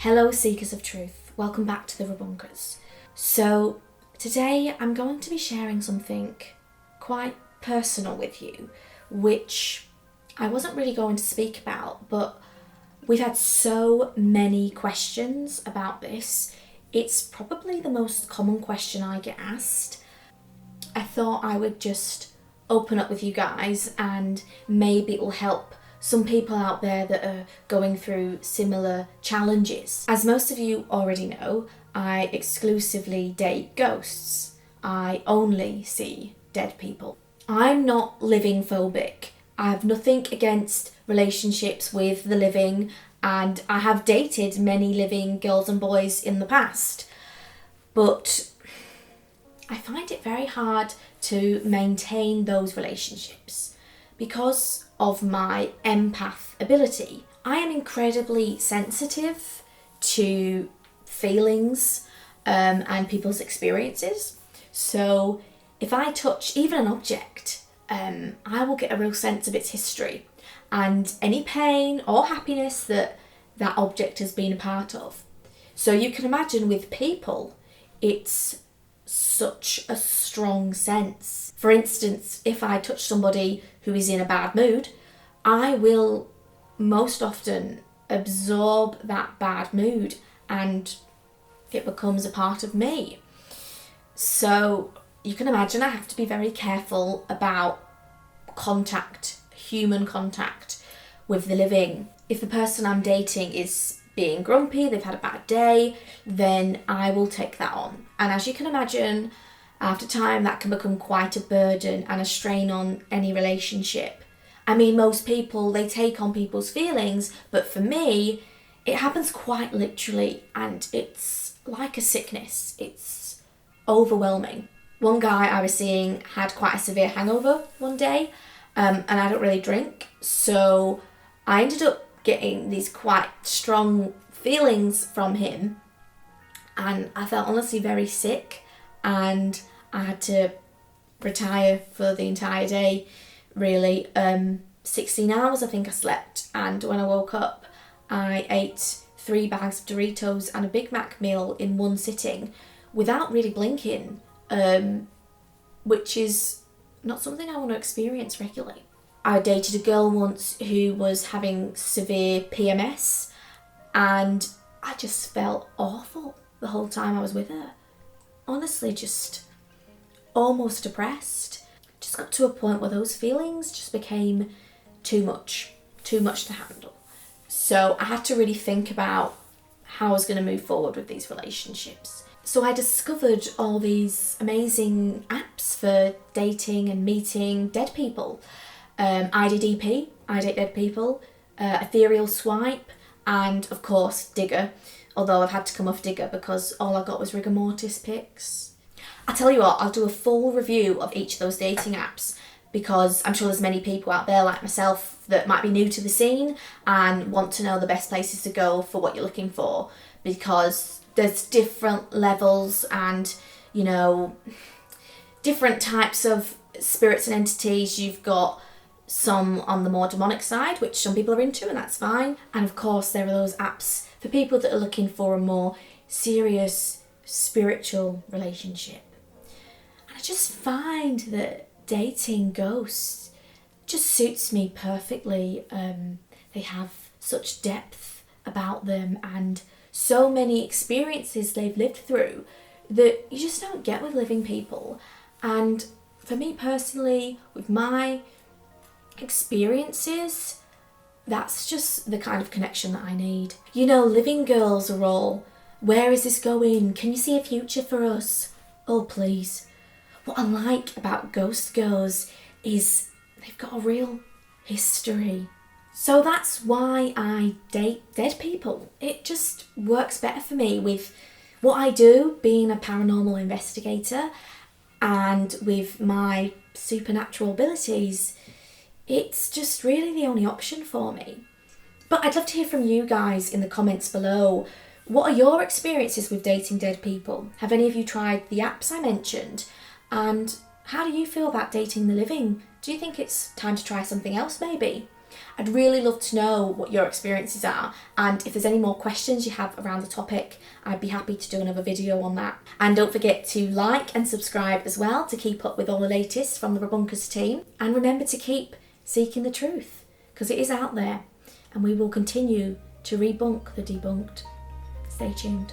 Hello seekers of truth, welcome back to the ReBunkers. So today I'm going to be sharing something quite personal with you, which I wasn't really going to speak about, but we've had so many questions about this. It's probably the most common question I get asked. I thought I would just open up with you guys and maybe it will help some people out there that are going through similar challenges. As most of you already know, I exclusively date ghosts. I only see dead people. I'm not living phobic. I have nothing against relationships with the living, and I have dated many living girls and boys in the past. But I find it very hard to maintain those relationships because of my empath ability. I am incredibly sensitive to feelings and people's experiences. So if I touch even an object, I will get a real sense of its history and any pain or happiness that that object has been a part of. So you can imagine with people, it's such a strong sense. For instance, if I touch somebody who is in a bad mood, I will most often absorb that bad mood and it becomes a part of me. So you can imagine I have to be very careful about human contact with the living. If the person I'm dating is being grumpy, they've had a bad day, then I will take that on. And as you can imagine, after time that can become quite a burden and a strain on any relationship. I mean, most people, they take on people's feelings, but for me, it happens quite literally and it's like a sickness. It's overwhelming. One guy I was seeing had quite a severe hangover one day, and I don't really drink, so I ended up getting these quite strong feelings from him, and I felt honestly very sick, and I had to retire for the entire day, really. 16 hours I think I slept, and when I woke up I ate 3 bags of Doritos and a Big Mac meal in one sitting without really blinking, which is not something I want to experience regularly. I dated a girl once who was having severe PMS and I just felt awful the whole time I was with her. Honestly, just almost depressed. Just got to a point where those feelings just became too much to handle. So I had to really think about how I was going to move forward with these relationships. So I discovered all these amazing apps for dating and meeting dead people. IDDP, I Date Dead People, Ethereal Swipe, and of course Digger, although I've had to come off Digger because all I got was rigor mortis pics. I tell you what, I'll do a full review of each of those dating apps because I'm sure there's many people out there like myself that might be new to the scene and want to know the best places to go for what you're looking for, because there's different levels and, you know, different types of spirits and entities. You've got some on the more demonic side, which some people are into, and that's fine. And of course, there are those apps for people that are looking for a more serious spiritual relationship. And I just find that dating ghosts just suits me perfectly. They have such depth about them and so many experiences they've lived through that you just don't get with living people. And for me personally, with my experiences, that's just the kind of connection that I need. You know, living girls are all, where is this going? Can you see a future for us? Oh, please. What I like about ghost girls is they've got a real history. So that's why I date dead people. It just works better for me with what I do, being a paranormal investigator, and with my supernatural abilities. It's just really the only option for me. But I'd love to hear from you guys in the comments below. What are your experiences with dating dead people? Have any of you tried the apps I mentioned? And how do you feel about dating the living? Do you think it's time to try something else maybe? I'd really love to know what your experiences are, and if there's any more questions you have around the topic, I'd be happy to do another video on that. And don't forget to like and subscribe as well to keep up with all the latest from the ReBunkers team. And remember to keep seeking the truth, because it is out there, and we will continue to rebunk the debunked. Stay tuned.